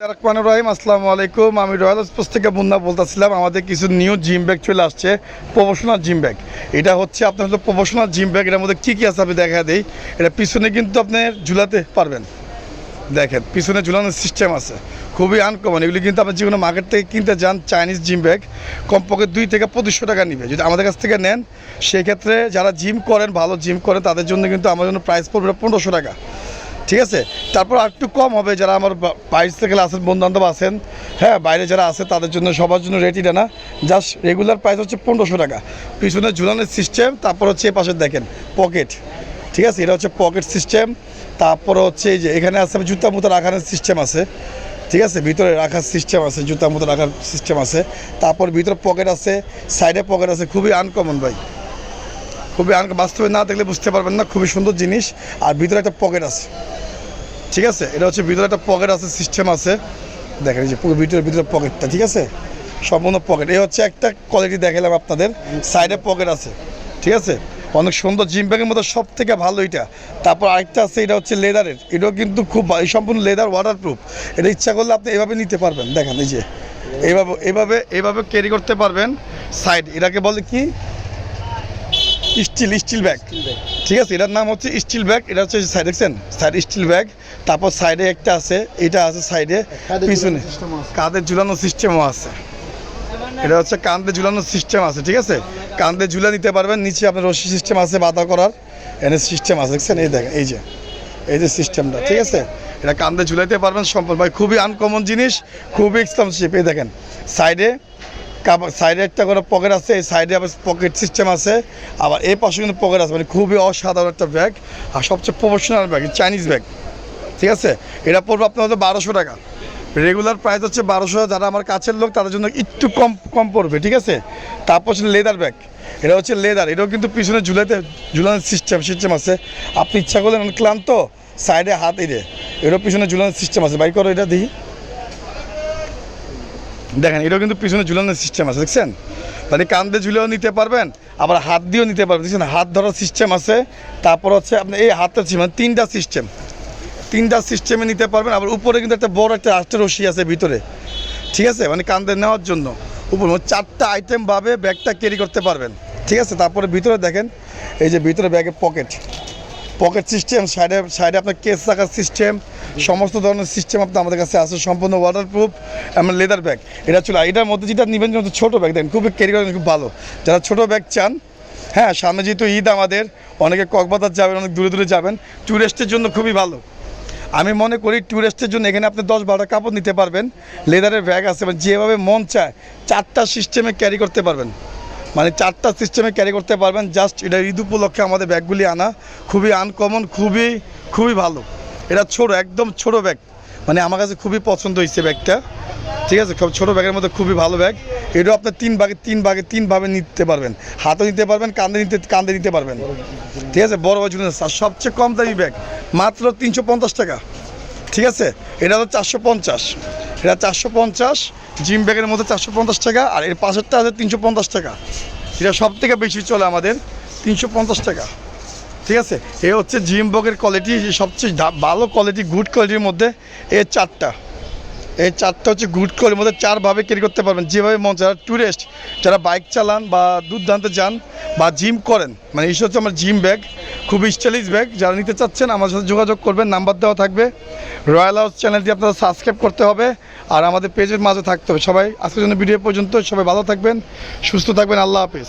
আসসালামু আলাইকুম। আমি রয়্যাল স্পোর্টস থেকে মুন্না বলতেছিলাম। আমাদের কিছু নিউ জিম ব্যাগ চলে আসছে, প্রফেশনাল জিম ব্যাগ। এটা হচ্ছে আপনার হলো প্রফেশনাল জিম ব্যাগ। এটার মধ্যে কী কী আছে আমি দেখা দিই। এটা পিছনে কিন্তু আপনি ঝুলাতে পারবেন, দেখেন পিছনে ঝুলানোর সিস্টেম আছে, খুবই আনকমন। এগুলি কিন্তু আপনি যে কোনো মার্কেট থেকে কিনতে যান চাইনিজ জিম ব্যাগ কমপক্ষে 2 থেকে 2500 টাকা নিবে। যদি আমাদের কাছ থেকে নেন সেক্ষেত্রে যারা জিম করেন, ভালো জিম করেন, তাদের জন্য কিন্তু আমার জন্য প্রাইস পড়বে 1500 টাকা, ঠিক আছে। তারপর আর একটু কম হবে যারা আমার বাইরে থেকে আছেন, বন্ধুবান্ধব আছেন, হ্যাঁ বাইরে যারা আছে তাদের জন্য, সবার জন্য রেট এটা না, জাস্ট রেগুলার প্রাইস হচ্ছে 1500 টাকা। পিছনে ঝুলানোর সিস্টেম, তারপর হচ্ছে এ পাশে দেখেন পকেট, ঠিক আছে, এটা হচ্ছে পকেট সিস্টেম। তারপর হচ্ছে এই যে এখানে আছে জুতা মুতা রাখার সিস্টেম আছে, ঠিক আছে, ভিতরে রাখার সিস্টেম আছে, জুতা মুতা রাখার সিস্টেম আছে। তারপর ভিতরে পকেট আছে, সাইডে পকেট আছে, খুবই আনকমন ভাই, খুবই বাস্তবে না দেখলে বুঝতে পারবেন না, খুবই সুন্দর জিনিস। আর ভিতরে একটা পকেট আছে, ঠিক আছে, এটা হচ্ছে ভিতরে একটা পকেট আছে, সিস্টেম আছে, দেখেন এই যে ভিতরে পকেটটা, ঠিক আছে, সম্পূর্ণ পকেট। এই হচ্ছে একটা কোয়ালিটি দেখালাম আপনাদের, সাইডে পকেট আছে, ঠিক আছে, অনেক সুন্দর। জিম ব্যাগের মধ্যে সব থেকে ভালো এটা। তারপর আরেকটা আছে, এটা হচ্ছে লেদারের, এটাও কিন্তু খুব সম্পূর্ণ লেদার, ওয়াটারপ্রুফ। এটা ইচ্ছা করলে আপনি এভাবে নিতে পারবেন, দেখেন এই যে এইভাবে ক্যারি করতে পারবেন। সাইড এটাকে বলে কি স্টিল ব্যাগ, ঠিক আছে, এটার নাম হচ্ছে স্টিল ব্যাগ। এটা হচ্ছে সাইড দেখছেন, সাইড স্টিল ব্যাগ। তারপর সাইডে একটা আছে, এটা আছে সাইডে, পিছনে কাঁধে ঝুলানোর সিস্টেমও আছে। এটা হচ্ছে কাঁধে ঝুলানোর সিস্টেম আছে, ঠিক আছে, কাঁধে ঝুলা নিতে পারবেন। নিচে আপনার রশি সিস্টেম আছে, বাধা করার এনে সিস্টেম আছে, দেখছেন, এই দেখেন এই যে সিস্টেমটা, ঠিক আছে, এটা কাঁধে ঝুলাইতে পারবেন সম্পূর্ণ ভাই, খুবই আনকমন জিনিস, খুবই এক্সপেন্সিভ। এই দেখেন সাইডে একটা করে পকেট আছে, এই সাইডে আবার পকেট সিস্টেম আছে, আবার এই পাশে কিন্তু পকেট আছে, মানে খুবই অসাধারণ একটা ব্যাগ। আর সবচেয়ে প্রফেশনাল ব্যাগ, চাইনিজ ব্যাগ, ঠিক আছে। এটা পড়বে আপনার হচ্ছে 1200 টাকা, রেগুলার প্রাইস হচ্ছে 1200। যারা আমার কাছের লোক তাদের জন্য একটু কম পড়বে, ঠিক আছে। তারপর হচ্ছে লেদার ব্যাগ, এটা হচ্ছে লেদার, এটাও কিন্তু পিছনে ঝুলানোর সিস্টেম আছে। আপনি ইচ্ছা করলেন ক্লান্ত, সাইডে হাত এটাও পিছনে ঝুলানোর সিস্টেম আছে, বাইক করো, এটা দেখি, দেখেন এটাও কিন্তু পিছনে ঝুলানোর সিস্টেম আছে, দেখছেন, মানে কাঁধে ঝুলেও নিতে পারবেন, আবার হাত দিয়েও নিতে পারবেন, দেখছেন, হাত ধরার সিস্টেম আছে। তারপর হচ্ছে আপনি এই হাতের মানে তিনটা সিস্টেমে নিতে পারবেন। আবার উপরে কিন্তু একটা বড় একটা আষ্টের রশি আছে ভিতরে, ঠিক আছে, মানে কাঁধে নেওয়ার জন্য উপর 4টা আইটেম ভাবে ব্যাগটা ক্যারি করতে পারবেন, ঠিক আছে। তারপরে ভিতরে দেখেন এই যে ভিতরে ব্যাগের পকেট সিস্টেম, সাইডে আপনার কেস রাখার সিস্টেম, সমস্ত ধরনের সিস্টেম আপনার আমাদের কাছে আছে, সম্পূর্ণ ওয়াটারপ্রুফ এমন লেদার ব্যাগ। এটা চলে, এটার মধ্যে যেটা নেবেন ছোটো ব্যাগ, দেখেন খুবই ক্যারি করেন, খুব ভালো। যারা ছোটো ব্যাগ চান, হ্যাঁ সামনে যেহেতু ঈদ আমাদের, অনেকে কক্সবাজার যাবেন, অনেক দূরে যাবেন, ট্যুরিস্টের জন্য খুবই ভালো। আমি মনে করি ট্যুরিস্টের জন্য এখানে আপনি 10-12টা কাপড় নিতে পারবেন। লেদারের ব্যাগ আছে, মানে যেভাবে মন চায় 4টা সিস্টেমে ক্যারি করতে পারবেন, মানে 4টা সিস্টেমে ক্যারি করতে পারবেন। জাস্ট এটা ঈদ উপলক্ষে আমাদের ব্যাগগুলি আনা, খুবই আনকমন, খুবই ভালো। এটা একদম ছোটো ব্যাগ, মানে আমার কাছে খুবই পছন্দ হয়েছে ব্যাগটা, ঠিক আছে, খুব ছোটো ব্যাগের মধ্যে খুবই ভালো ব্যাগ। এটাও আপনার তিনভাবে নিতে পারবেন, হাতে নিতে পারবেন, কাঁধে নিতে পারবেন, ঠিক আছে, বড় জন্য। আর সবচেয়ে কম দামি ব্যাগ মাত্র 350 টাকা, ঠিক আছে, এটা হলো 450, এটা 450 জিম ব্যাগের মধ্যে 450 টাকা। আর এর পাশেরটা আছে 350 টাকা, এটা সব থেকে বেশি চলে আমাদের, 350 টাকা, ঠিক আছে। এ হচ্ছে জিম ব্যাগের কোয়ালিটি, সবচেয়ে ভালো কোয়ালিটি, গুড কোয়ালিটির মধ্যে এই চারটা হচ্ছে গুড কোয়ালিটির মধ্যে, 4ভাবে ক্যারি করতে পারবেন যেভাবে মন। যারা ট্যুরিস্ট, যারা বাইক চালান বা দূরদূরান্তে যান বা জিম করেন, মানে এই হচ্ছে আমার জিম ব্যাগ, খুবই স্টাইলিশ ব্যাগ। যারা নিতে চাচ্ছেন আমার সাথে যোগাযোগ করবেন, নাম্বার দেওয়া থাকবে। রয়্যাল হাউস চ্যানেলটি আপনারা সাবস্ক্রাইব করতে হবে আর আমাদের পেজের মাঝে থাকতে হবে। সবাই আজকের জন্য ভিডিও পর্যন্ত, সবাই ভালো থাকবেন, সুস্থ থাকবেন, আল্লাহ হাফেজ।